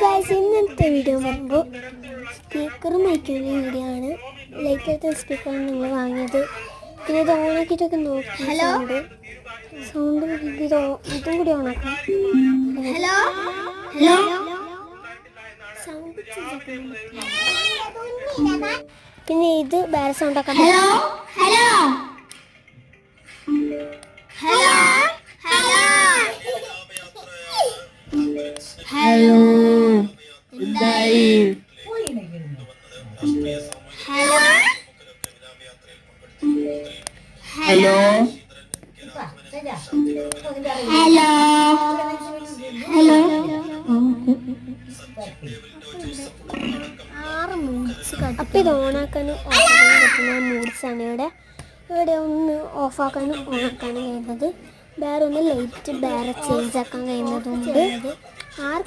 Guys, ഇന്നത്തെ video പറയുമ്പോൾ സ്പീക്കറും മൈക്കിൻ്റെ വീഡിയോ ആണ്. ലൈറ്റായിട്ട് സ്പീക്കറാണ് നിങ്ങൾ വാങ്ങിയത്. പിന്നെ ഇത് ഓണാക്കിയിട്ടൊക്കെ നോക്കി സൗണ്ട് ഇതും കൂടി ഓണാക്കാം. പിന്നെ ഇത് വേറെ സൗണ്ട് ആക്കാം. ഹലോ എന്തായി? Hello hello hello 6 moods. അപ്പം ഇത് ഓണാക്കാനും ഓഫാക്കാനും പറ്റുന്ന മൂഡ്സാണ് ഇവിടെ ഒന്ന് ഓഫാക്കാനും ഓണാക്കാനും കഴിയുന്നത്. വേറെ ഒന്ന് ലൈറ്റ് വേറെ ചേഞ്ച് ആക്കാൻ കഴിയുന്നതുണ്ട്. 6